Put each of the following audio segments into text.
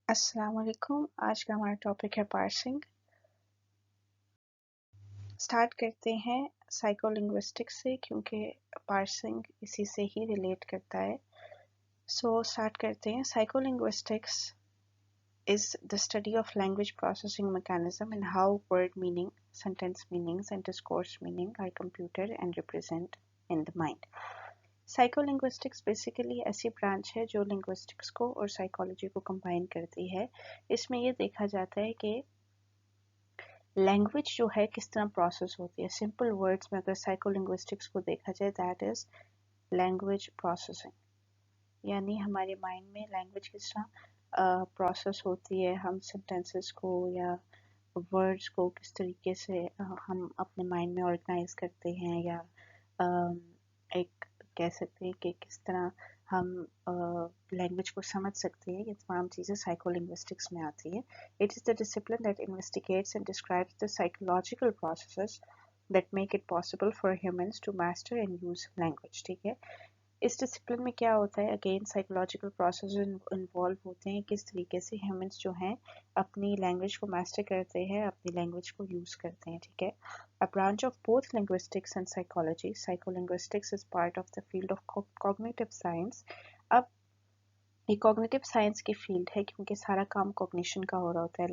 अस्सलाम वालेकुम। आज का हमारा टॉपिक है पार्सिंग। स्टार्ट करते हैं साइकोलिंग्विस्टिक्स से क्योंकि पार्सिंग इसी से ही रिलेट करता है। स्टार्ट करते हैं। Psycholinguistics is the study of language processing mechanism and how word meaning, sentence meanings and discourse meaning are computed and represent in the mind. Psycholinguistics basically ऐसी ब्रांच है जो लिंग्विस्टिक्स को और साइकोलॉजी को कंबाइन करती है। इसमें ये देखा जाता है कि लैंग्वेज जो है किस तरह प्रोसेस होती है। सिंपल वर्ड्स में अगर साइकोलिंग्विस्टिक्स को देखा जाए दैट इज लैंग्वेज प्रोसेसिंग, यानी हमारे माइंड में लैंग्वेज किस तरह प्रोसेस होती है। हम सेंटेंसेस को या वर्ड्स को किस तरीके से हम अपने माइंड में ऑर्गेनाइज करते हैं, या एक कह सकते हैं कि किस तरह हम लैंग्वेज को समझ सकते हैं। ये तमाम चीज़ें साइकोलिंग्विस्टिक्स में आती है। It is the discipline that investigates and describes the psychological processes that make it possible for humans to master and use language। ठीक है, इस डिसिप्लिन में क्या होता है, अगेन साइकोलॉजिकल प्रोसेस इन्वॉल्व होते हैं, किस तरीके से ह्यूमंस जो हैं अपनी लैंग्वेज को मास्टर करते हैं, अपनी लैंग्वेज को यूज़ करते हैं। ठीक है, a branch of both linguistics and psychology, psycholinguistics is part of the field of cognitive science. अब ये कॉग्निटिव साइंस की फील्ड है क्योंकि सारा काम कॉग्निशन का हो रहा होता है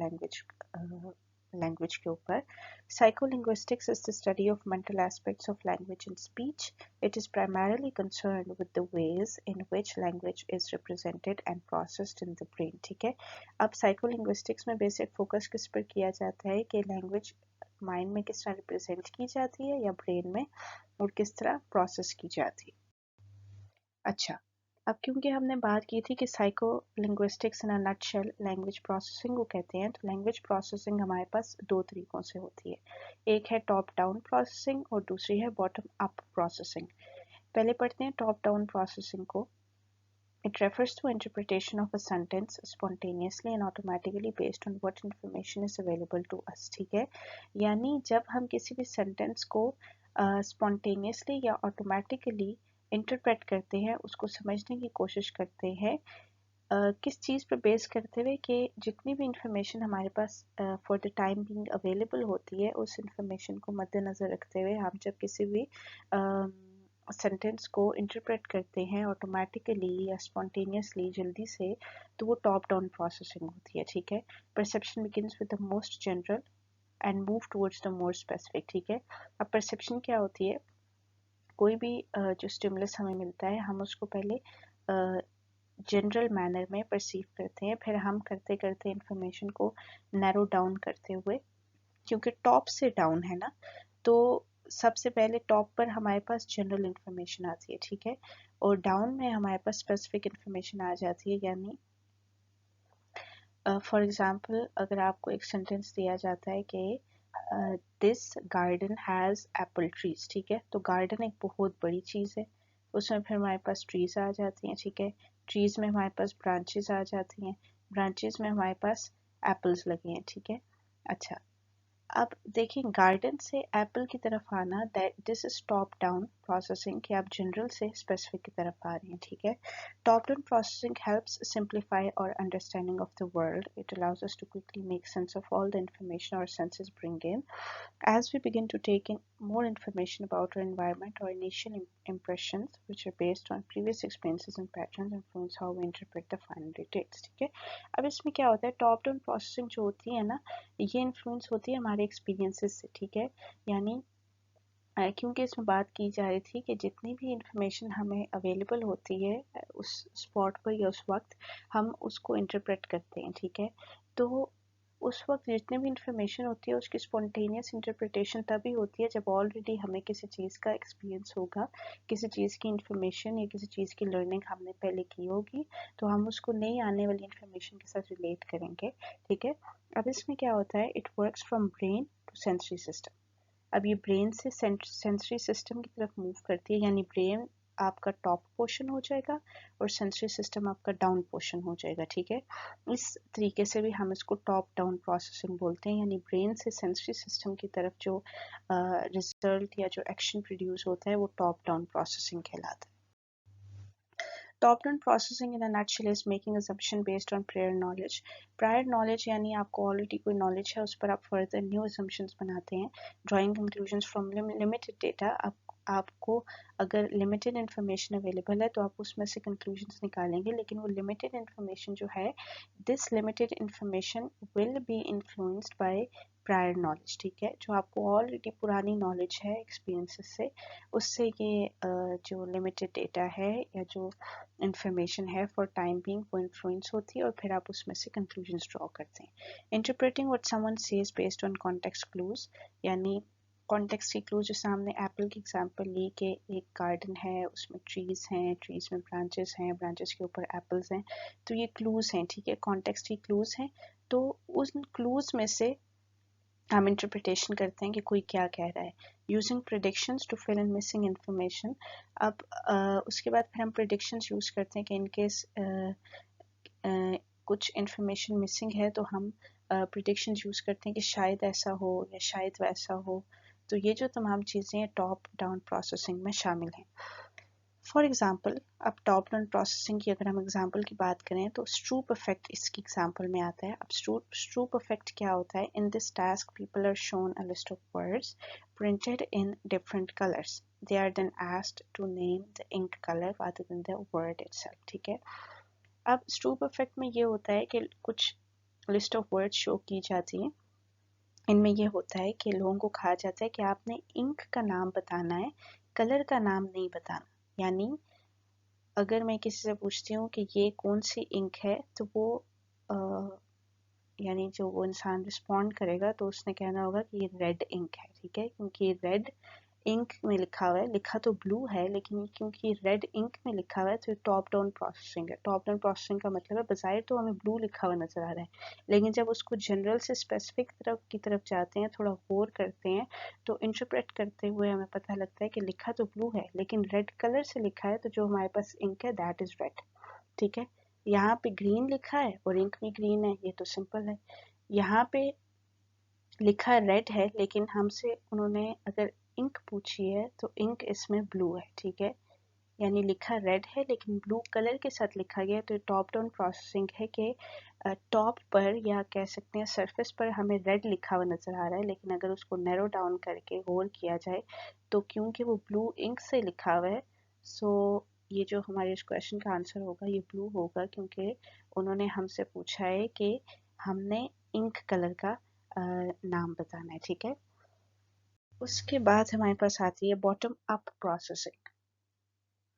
लैंग्वेज के ऊपर। Psycholinguistics is the study of mental aspects of language and speech. It is primarily concerned with the ways in which language is represented and processed in the brain। ठीक है, अब साइकोलिंग्विस्टिक्स में बेसिक फोकस किस पर किया जाता है कि लैंग्वेज माइंड में किस तरह रिप्रेजेंट की जाती है या ब्रेन में, और किस तरह प्रोसेस की जाती है। अच्छा, अब क्योंकि हमने बात की थी कि psycho linguistics in a nutshell language processing को कहते हैं, तो लैंग्वेज प्रोसेसिंग हमारे पास दो तरीकों से होती है। एक है टॉप डाउन प्रोसेसिंग और दूसरी है बॉटम अप प्रोसेसिंग। पहले पढ़ते हैं टॉप डाउन प्रोसेसिंग को। It refers to interpretation of a sentence spontaneously and automatically based on what information is available to us। ठीक है, यानी जब हम किसी भी सेंटेंस को स्पॉन्टेनियसली या ऑटोमेटिकली इंटरप्रेट करते हैं, उसको समझने की कोशिश करते हैं, किस चीज़ पर बेस करते हुए कि जितनी भी इंफॉर्मेशन हमारे पास for the time being available होती है, उस इंफॉर्मेशन को मद्देनज़र रखते हुए हम जब किसी भी सेंटेंस को इंटरप्रेट करते हैं ऑटोमेटिकली या स्पॉन्टेनियसली जल्दी से, तो वो टॉप डाउन प्रोसेसिंग होती है। ठीक है, perception begins with the most general and move towards the more specific. ठीक है, अब परसेप्शन क्या होती है, कोई भी जो स्टिमुलस हमें मिलता है हम उसको पहले जनरल मैनर में परसीव करते हैं, फिर हम करते करते इंफॉर्मेशन को नैरो डाउन करते हुए, क्योंकि टॉप से डाउन है ना, तो सबसे पहले टॉप पर हमारे पास जनरल इंफॉर्मेशन आती है। ठीक है, और डाउन में हमारे पास स्पेसिफिक इंफॉर्मेशन आ जाती है। यानी फॉर एग्जांपल अगर आपको एक सेंटेंस दिया जाता है कि this garden has Apple trees. ठीक है, तो गार्डन एक बहुत बड़ी चीज़ है, उसमें फिर हमारे पास ट्रीज आ जाती हैं। ठीक है, ट्रीज में हमारे पास ब्रांचेस आ जाती हैं, ब्रांचेस में हमारे पास एप्पल्स लगे हैं। ठीक है, अच्छा, अब देखिए गार्डन से एप्पल की तरफ आना, that this is top down processing, कि आप जनरल से स्पेसिफिक की तरफ आ रहे हैं। ठीक है, top down processing helps simplify और understanding of the world. It allows us to quickly make sense of all the information our senses bring in as we begin to take in more information about our environment. Our initial impressions, which are based on previous experiences and patterns, influence how we interpret the final details। ठीक है, अब इसमें क्या होता है, top down processing जो होती है ना, ये इन्फ्लुएंस होती है हमारे एक्सपीरियंसेस से। ठीक है, यानी क्योंकि इसमें बात की जा रही थी कि जितनी भी इंफॉर्मेशन हमें अवेलेबल होती है उस स्पॉट पर या उस वक्त, हम उसको इंटरप्रेट करते हैं। ठीक है, तो उस वक्त जितनी भी इंफॉर्मेशन होती है उसकी स्पॉन्टेनियस इंटरप्रिटेशन तभी होती है जब ऑलरेडी हमें किसी चीज़ का एक्सपीरियंस होगा, किसी चीज़ की इंफॉर्मेशन या किसी चीज़ की लर्निंग हमने पहले की होगी, तो हम उसको नई आने वाली इंफॉर्मेशन के साथ रिलेट करेंगे। ठीक है, अब इसमें क्या होता है, it works from brain to sensory system. अब ये ब्रेन से सेंसरी सिस्टम की तरफ मूव करती है, यानी ब्रेन आपका टॉप पोर्शन हो जाएगा और सेंसरी सिस्टम आपका डाउन पोर्शन हो जाएगा। ठीक है, इस तरीके से भी हम इसको टॉप डाउन प्रोसेसिंग बोलते हैं, यानी ब्रेन से सेंसरी सिस्टम की तरफ जो रिजल्ट या जो एक्शन प्रोड्यूस होता है वो टॉप डाउन प्रोसेसिंग कहलाता है। Top-down processing in a nutshell is making assumption based on prior knowledge. Prior knowledge यानी आपको already कोई knowledge है, उस पर आप further new assumptions बनाते हैं. Drawing conclusions from limited data. आपको अगर limited information available है तो आप उसमें से conclusions निकालेंगे, लेकिन वो limited information जो है, this limited information will be influenced by prior knowledge. ठीक है, जो आपको ऑलरेडी पुरानी नॉलेज है एक्सपीरियंसेस से, उससे ये जो लिमिटेड डेटा है या जो इंफॉर्मेशन है फॉर टाइम बीइंग वो इन्फ्लुएंस होती है और फिर आप उसमें से कंक्लूजन्स ड्रॉ करते हैं. Interpreting what someone says based on context clues, यानी कॉन्टेक्स्ट की क्लूज, जैसे हमने एप्पल की एग्जांपल ली कि एक गार्डन है, उसमें ट्रीज हैं, ट्रीज में ब्रांचेस हैं, ब्रांचेस के ऊपर एप्पल्स हैं, तो ये क्लूज हैं. ठीक है, कॉन्टेक्स्ट की क्लूज हैं. तो उन क्लूज में से हम इंटरप्रिटेशन करते हैं कि कोई क्या कह रहा है, using predictions to fill in missing information. अब उसके बाद फिर हम प्रिडिक्शंस यूज़ करते हैं कि इन केस कुछ इंफॉर्मेशन मिसिंग है तो हम प्रिडिक्शंस यूज़ करते हैं कि शायद ऐसा हो या शायद वैसा हो. तो ये जो तमाम चीज़ें हैं टॉप डाउन प्रोसेसिंग में शामिल हैं. फॉर एग्जाम्पल, अब टॉप डाउन प्रोसेसिंग की अगर हम एग्जाम्पल की बात करें तो स्ट्रूप इफेक्ट इसकी एग्जाम्पल में आता है. अब स्ट्रूप इफेक्ट क्या होता है? In this task people are shown a list of words printed in different colours. They are then asked to name the ink colour rather than the word itself. ठीक है, अब स्ट्रूप इफेक्ट में ये होता है कि कुछ लिस्ट ऑफ वर्ड्स शो की जाती हैं. इनमें यह होता है कि लोगों को कहा जाता है कि आपने इंक का नाम बताना है, कलर का नाम नहीं बताना. यानी अगर मैं किसी से पूछती हूँ कि ये कौन सी इंक है, तो वो यानी जो वो इंसान रिस्पॉन्ड करेगा तो उसने कहना होगा कि ये रेड इंक है. ठीक है, क्योंकि रेड इंक में लिखा हुआ है, लिखा तो ब्लू है लेकिन क्योंकि रेड इंक में लिखा हुआ है तो ये टॉप डाउन प्रोसेसिंग है. टॉप डाउन प्रोसेसिंग का मतलब है बज़ाहिर तो हमें ब्लू लिखा हुआ नज़र आ रहा है, लेकिन जब उसको जनरल से स्पेसिफिक तरफ जाते हैं, थोड़ा गौर करते हैं, तो इंटरप्रेट करते हुए हमें पता लगता है कि लिखा तो ब्लू है लेकिन रेड कलर से लिखा है, तो जो हमारे पास इंक है दैट इज़ रेड. ठीक है, यहाँ पे ग्रीन लिखा है और इंक भी ग्रीन है, ये तो सिंपल है. यहाँ पे लिखा रेड है लेकिन हमसे उन्होंने अगर इंक पूछी है तो इंक इसमें ब्लू है. ठीक है, यानी लिखा रेड है लेकिन ब्लू कलर के साथ लिखा गया, तो टॉप डाउन प्रोसेसिंग है कि टॉप पर या कह सकते हैं सरफेस पर हमें रेड लिखा हुआ नज़र आ रहा है, लेकिन अगर उसको नैरो डाउन करके गौर किया जाए तो क्योंकि वो ब्लू इंक से लिखा हुआ है, सो ये जो हमारे इस क्वेश्चन का आंसर होगा ये ब्लू होगा, क्योंकि उन्होंने हमसे पूछा है कि हमने इंक कलर का नाम बताना है. ठीक है, उसके बाद हमारे पास आती है बॉटम अप प्रोसेसिंग.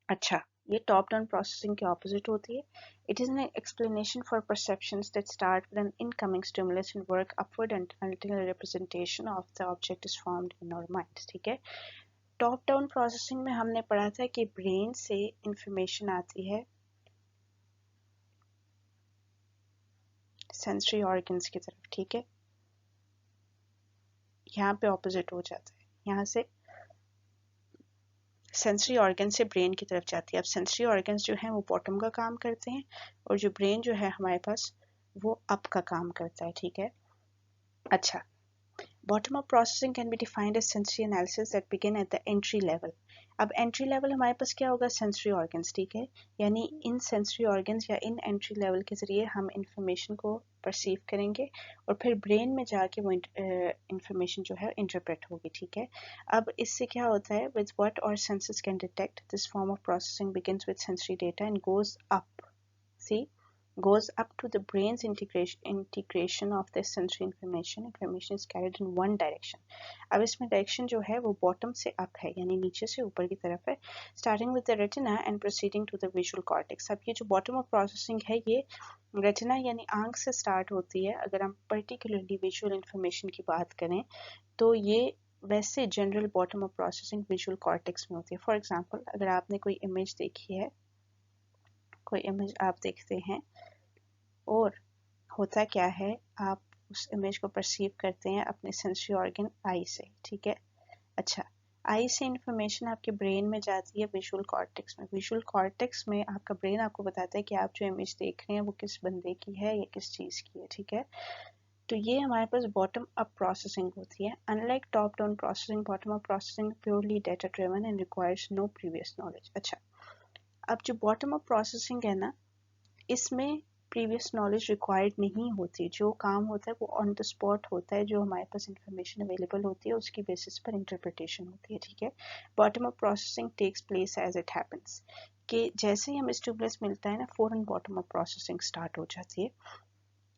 अच्छा, ये टॉप डाउन प्रोसेसिंग के ऑपोजिट होती है. It is an explanation for perceptions that start with N incoming stimulus and work upward until a representation of the object is formed in our mind. ठीक है, top down processing में हमने पढ़ा था कि ब्रेन से इंफॉर्मेशन आती है सेंसरी ऑर्गन्स की तरफ. ठीक है, यहाँ पे ऑपोजिट हो जाता है, यहाँ से सेंसरी ऑर्गन से ब्रेन की तरफ जाती है. अब सेंसरी ऑर्गन्स जो हैं वो बॉटम का काम करते हैं और जो ब्रेन जो है हमारे पास वो अप का काम करता है. ठीक है, अच्छा, bottom up processing can be defined as sensory analysis that begin at the entry level. अब एंट्री लेवल हमारे पास क्या होगा? Sensory organs. ठीक है, यानी इन सेंसरी ऑर्गन्स या इन एंट्री लेवल के ज़रिए हम इंफॉर्मेशन को परसीव करेंगे और फिर ब्रेन में जाके वो इंफॉर्मेशन जो है इंटरप्रेट होगी. ठीक है, अब इससे क्या होता है? With what our senses can detect this form of processing begins with sensory data and goes up. See, goes up to the brain's integration of this sensory information is carried in one direction. अब इसमें direction जो है वो bottom से up है, यानी नीचे से ऊपर की तरफ है, starting with the retina and proceeding to the visual cortex. अब ये जो बॉटम अप प्रोसेसिंग है ये रेटिना यानी आंख से स्टार्ट होती है. अगर हम पर्टिकुलरली विजुअल इंफॉर्मेशन की बात करें तो ये वैसे general bottom up processing visual cortex में होती है. फॉर एग्जाम्पल, अगर आपने कोई इमेज देखी है, कोई इमेज आप देखते हैं और होता क्या है, आप उस इमेज को परसीव करते हैं अपने सेंसरी ऑर्गन आई से. ठीक है, अच्छा, आई से इंफॉर्मेशन आपके ब्रेन में जाती है विजुअल कॉर्टेक्स में. विजुअल कॉर्टेक्स में आपका ब्रेन आपको बताता है कि आप जो इमेज देख रहे हैं वो किस बंदे की है या किस चीज़ की है. ठीक है, तो ये हमारे पास बॉटम अप प्रोसेसिंग होती है. Unlike top down processing, bottom up processing purely data driven and requires no previous knowledge. अच्छा, अब जो बॉटम अप प्रोसेसिंग है ना, इसमें प्रीवियस नॉलेज रिक्वायर्ड नहीं होती, जो काम होता है वो ऑन द स्पॉट होता है, जो हमारे पास इंफॉर्मेशन अवेलेबल होती है उसकी बेसिस पर इंटरप्रिटेशन होती है, ठीक है। Bottom up processing takes place as it happens, कि जैसे ही हमें स्टिमुलस मिलता है ना, फौरन बॉटम अप प्रोसेसिंग स्टार्ट हो जाती है।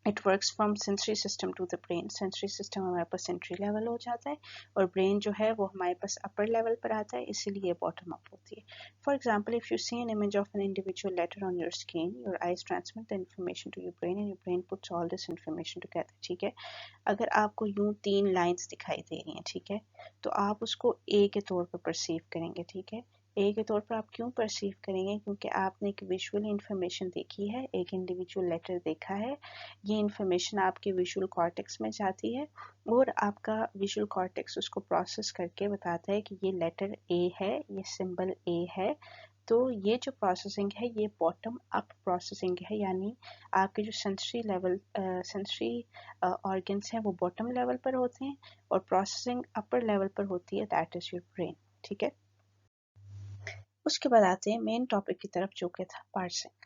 It works from sensory system to the brain, sensory system हमारे पास सेंसरी लेवल हो जाता है और ब्रेन जो है वो हमारे पास अपर लेवल पर आता है, इसीलिए बॉटम अप होती है। For example, if you see an image of an individual letter on your screen, your eyes transmit the information to your brain and your brain puts all this information together, ठीक है। अगर आपको यूं 3 lines दिखाई दे रही हैं, ठीक है, तो आप उसको ए के तौर पर परसीव करेंगे, ठीक है। ए के तौर पर आप क्यों परसीव करेंगे? क्योंकि आपने एक विजुअल इंफॉर्मेशन देखी है, एक इंडिविजुअल लेटर देखा है, ये इंफॉर्मेशन आपके विजुअल कॉर्टेक्स में जाती है और आपका विजुअल कॉर्टेक्स उसको प्रोसेस करके बताता है कि ये लेटर ए है, ये सिंबल ए है। तो ये जो प्रोसेसिंग है ये बॉटम अप प्रोसेसिंग है, यानी आपके जो सेंसरी लेवल सेंसरी ऑर्गन्स हैं वो बॉटम लेवल पर होते हैं और प्रोसेसिंग अपर लेवल पर होती है, दैट इज योर ब्रेन, ठीक है। उसके बाद आते हैं मेन टॉपिक की तरफ, जो कि था parsing.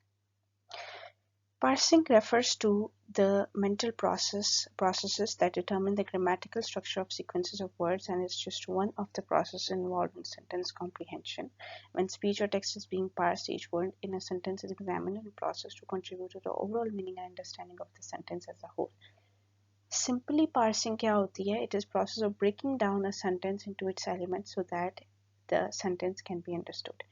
Parsing refers to the mental processes that determine the grammatical structure of sequences of words and is just one of the processes involved in sentence comprehension. When speech or text is being parsed, each word in a sentence is examined and processed to contribute to the overall meaning and understanding of the sentence as a whole. Simply parsing क्या होती है? It is process of breaking down a sentence into its elements so that the sentence can be understood.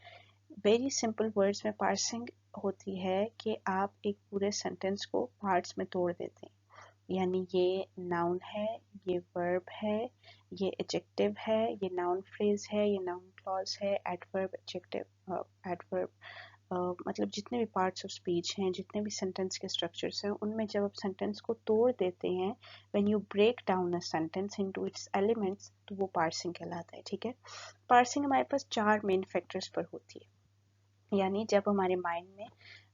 Very simple words में parsing होती है कि आप एक पूरे सेंटेंस को पार्ट्स में तोड़ देते हैं, यानी ये नाउन है, ये वर्ब है, ये एडजेक्टिव है, ये नाउन फ्रेज है, ये नाउन क्लॉज है, एडवर्ब, एडजेक्टिव, एडवर्ब, मतलब जितने भी पार्ट्स ऑफ स्पीच हैं, जितने भी सेंटेंस के स्ट्रक्चर्स हैं, उनमें जब आप सेंटेंस को तोड़ देते हैं, when you break down a sentence into its elements, तो वो पार्सिंग कहलाता है, ठीक है। पार्सिंग हमारे पास 4 मेन फैक्टर्स पर होती है, यानी जब हमारे माइंड में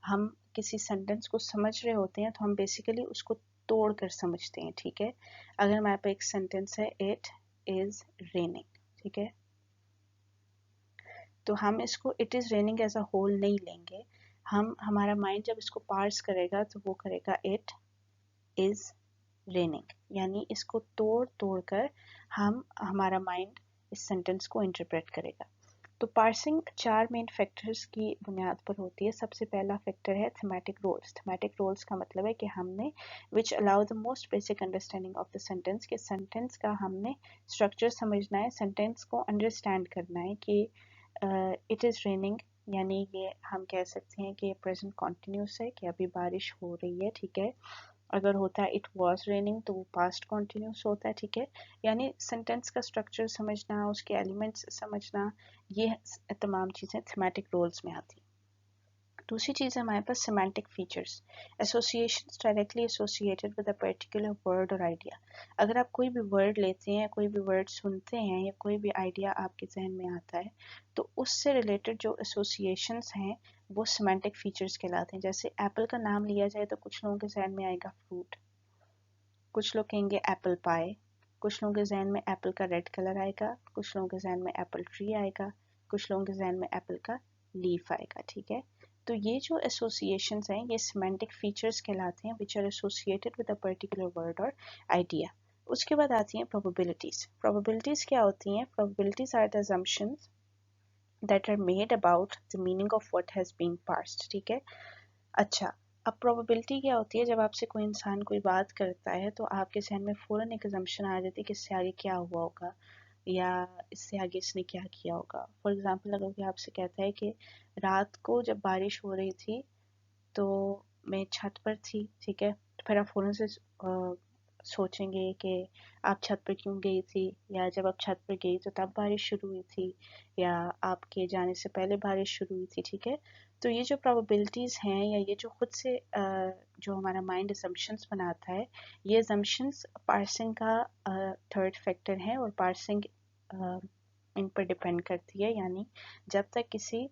हम किसी सेंटेंस को समझ रहे होते हैं तो हम बेसिकली उसको तोड़ कर समझते हैं, ठीक है। अगर हमारे पास एक सेंटेंस है, इट इज रेनिंग, ठीक है, तो हम इसको it is raining as a whole नहीं लेंगे, हमारा माइंड जब इसको पार्स करेगा तो वो करेगा इट इज रेनिंग, यानी इसको तोड़ तोड़ कर हमारा माइंड इस सेंटेंस को इंटरप्रेट करेगा। तो पार्सिंग 4 मेन फैक्टर्स की बुनियाद पर होती है। सबसे पहला फैक्टर है थीमेटिक रोल्स। थीमेटिक रोल्स का मतलब है कि हमने which allow the most basic understanding of the sentence, के सेंटेंस का हमने स्ट्रक्चर समझना है, सेंटेंस को अंडरस्टैंड करना है कि इट इज़ रेनिंग, यानी ये हम कह सकते हैं कि प्रेजेंट कॉन्टिन्यूस है, कि अभी बारिश हो रही है, ठीक है। अगर होता है इट वॉज रेनिंग तो वो पास्ट कॉन्टिन्यूस होता है, ठीक है। यानी सेंटेंस का स्ट्रक्चर समझना, उसके एलिमेंट्स समझना, ये तमाम चीज़ें थीमेटिक रोल्स में आती हैं। दूसरी चीज़ है हमारे पास semantic features, associations directly associated with a particular word और आइडिया। अगर आप कोई भी वर्ड लेते हैं, कोई भी वर्ड सुनते हैं या कोई भी आइडिया आपके जहन में आता है, तो उससे रिलेटेड जो एसोसिएशंस हैं वो सिमेंटिक फीचर्स कहलाते हैं। जैसे एप्पल का नाम लिया जाए तो कुछ लोगों के जहन में आएगा फ्रूट, कुछ लोग कहेंगे एप्पल पाई, कुछ लोगों के जहन में एप्पल का रेड कलर आएगा, कुछ लोगों के जहन में एप्पल ट्री आएगा, कुछ लोगों के जहन में एप्पल का लीफ आएगा, ठीक है। तो ये जो एसोसिएशंस हैं ये सिमेंटिक फीचर्स कहलाते हैं, which are associated with a particular word और आइडिया। उसके बाद आती हैं प्रोबेबिलिटीज। प्रोबेबिलिटीज क्या होती हैं? Probabilities are the assumptions that are made about the meaning of what has been parsed, ठीक है। अच्छा, अब प्रोबेबिलिटी क्या होती है? जब आपसे कोई इंसान कोई बात करता है तो आपके जहन में फ़ौरन एक assumption आ जाती है कि इससे आगे क्या हुआ होगा या इससे आगे इसने क्या किया होगा। फॉर एग्जांपल, अगर कोई आपसे कहता है कि रात को जब बारिश हो रही थी तो मैं छत पर थी, ठीक है, तो फिर आप फ़ौरन से सोचेंगे कि आप छत पर क्यों गई थी, या जब आप छत पर गई तो तब बारिश शुरू हुई थी, या आपके जाने से पहले बारिश शुरू हुई थी, ठीक है। तो ये जो प्रोबेबिलिटीज़ हैं या ये जो खुद से जो हमारा माइंड असम्पशंस बनाता है, ये असम्पशंस पार्सिंग का थर्ड फैक्टर है और पार्सिंग इन पर डिपेंड करती है। यानी जब तक किसी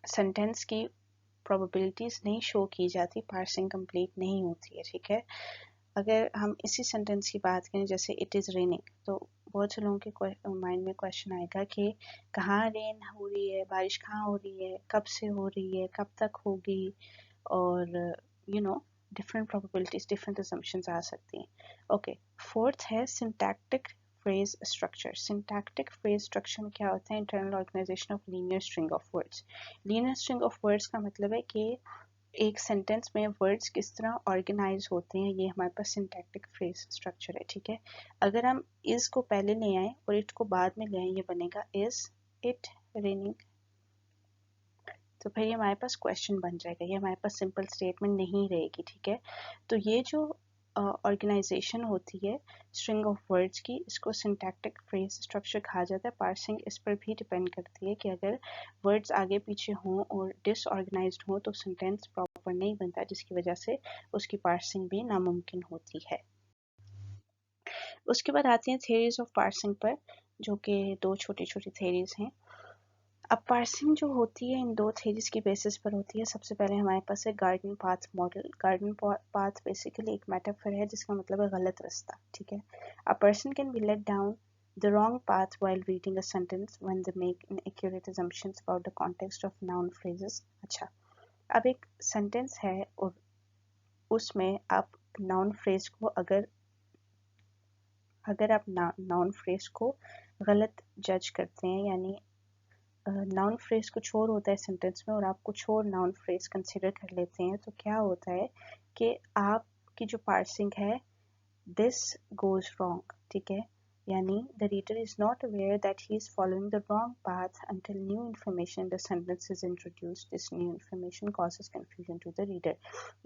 सेंटेंस की प्रोबेबिलिटीज़ नहीं शो की जाती, पार्सिंग कंप्लीट नहीं होती है, ठीक है। अगर हम इसी सेंटेंस की बात करें, जैसे इट इज़ रेनिंग, तो बहुत से लोगों के माइंड में क्वेश्चन आएगा कि कहाँ रेन हो रही है, बारिश कहाँ हो रही है, कब से हो रही है, कब तक होगी, और डिफरेंट प्रोबेबिलिटीज, डिफरेंट assumptions आ सकती हैं. ओके, फोर्थ है syntactic phrase structure. Syntactic phrase structure में क्या होता है? Internal organization of linear string of words. Linear string of words का मतलब है कि एक सेंटेंस में वर्ड्स किस तरह ऑर्गेनाइज होते हैं, ये हमारे पास सिंटैक्टिक फ्रेज स्ट्रक्चर है. ठीक है, अगर हम इज को पहले ले आए और इट को बाद में ले आए, ये बनेगा इज इट रेनिंग. तो फिर ये हमारे पास क्वेश्चन बन जाएगा, ये हमारे पास सिंपल स्टेटमेंट नहीं रहेगी. ठीक है, तो ये जो ऑर्गेनाइजेशन होती है स्ट्रिंग ऑफ वर्ड्स की, इसको सिंटैक्टिक फ्रेज स्ट्रक्चर कहा जाता है. पार्सिंग इस पर भी डिपेंड करती है कि अगर वर्ड्स आगे पीछे हों और डिसऑर्गेनाइज्ड हों तो सेंटेंस प्रॉपर नहीं बनता, जिसकी वजह से उसकी पार्सिंग भी नामुमकिन होती है. उसके बाद आते हैं थ्योरीज ऑफ पार्सिंग पर, जो कि दो छोटी छोटी थ्योरीज हैं. अब पार्सिंग जो होती है इन दो थ्योरीज की बेसिस पर होती है. सबसे पहले हमारे पास है garden path model. Garden path basically एक मेटाफर है जिसका मतलब है गलत रास्ता. ठीक है, a person can be let down the wrong path while reading a sentence when they make inaccurate assumptions about the context of noun phrases. अच्छा, अब एक सेंटेंस है और उसमें आप नाउन फ्रेज को अगर आप नाउन फ्रेज को गलत जज करते हैं, यानी नाउन फ्रेज कुछ और होता है सेंटेंस में और आप कुछ और नाउन फ्रेज कंसिडर कर लेते हैं, तो क्या होता है कि आपकी जो पार्सिंग है दिस गोज रॉन्ग. ठीक है, यानी the reader is not aware that he is following the wrong path until new information in the sentence is introduced. This new information causes confusion to the reader.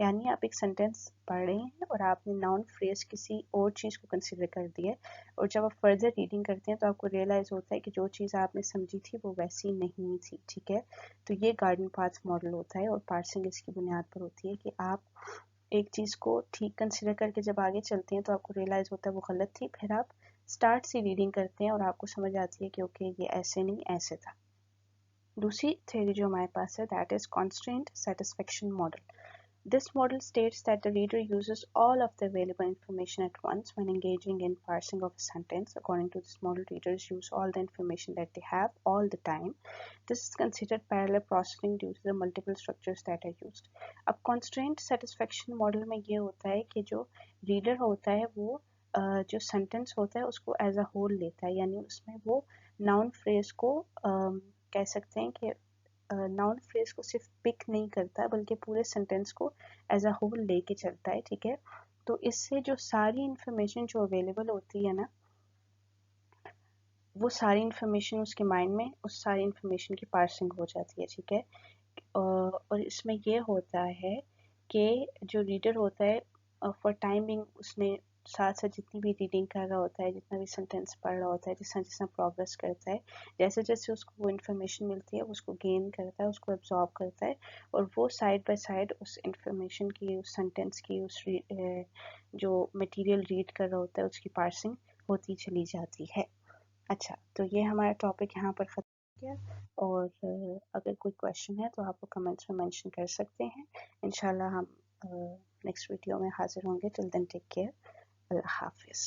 यानी आप एक sentence पढ़ रहे हैं और आपने नाउन फ्रेज किसी और चीज़ को कंसिडर कर दिया है, और जब आप फर्दर रीडिंग करते हैं तो आपको रियलाइज़ होता है कि जो चीज़ आपने समझी थी वो वैसी नहीं थी. ठीक है, तो ये गार्डन पाथ मॉडल होता है और पार्सिंग इसकी बुनियाद पर होती है कि आप एक चीज़ को ठीक कंसिडर करके जब आगे चलते हैं तो आपको रियलाइज़ होता है वो गलत थी, फिर आप स्टार्ट से रीडिंग करते हैं और आपको समझ आती है कि ओके ये ऐसे नहीं ऐसे था. दूसरी थ्योरी जो हमारे पास है that is constraint satisfaction model. This model states that the reader uses all of the available information at once when engaging in parsing of a sentence. According to this model, readers use all the information that they have all the time. This is considered parallel processing due to the multiple structures that are used. अब constraint satisfaction model में ये होता है कि जो reader होता है वो जो सेंटेंस होता है उसको एज अ होल लेता है, यानी उसमें वो नाउन फ्रेज को कह सकते हैं कि नाउन फ्रेज को सिर्फ पिक नहीं करता बल्कि पूरे सेंटेंस को एज अ होल लेके चलता है. ठीक है, तो इससे जो सारी इंफॉर्मेशन जो अवेलेबल होती है ना, वो सारी इंफॉर्मेशन उसके माइंड में उस सारी इंफॉर्मेशन की पार्सिंग हो जाती है. ठीक है, और इसमें ये होता है कि जो रीडर होता है फॉर टाइमिंग उसने साथ साथ जितनी भी रीडिंग कर रहा होता है, जितना भी सेंटेंस पढ़ रहा होता है, जितना जितना प्रोग्रेस करता है, जैसे जैसे उसको वो इन्फॉर्मेशन मिलती है उसको गेन करता है, उसको एब्जॉर्ब करता है, और वो साइड बाय साइड उस इन्फॉर्मेशन की, उस सेंटेंस की, उस जो मटेरियल रीड कर रहा होता है उसकी पार्सिंग होती चली जाती है. अच्छा, तो ये हमारा टॉपिक यहाँ पर ख़त्म किया, और अगर कोई क्वेश्चन है तो आप कमेंट्स में मेंशन कर सकते हैं. इंशाल्लाह हम नेक्स्ट वीडियो में हाजिर होंगे. Till then take care. अल्लाह हाफिज़.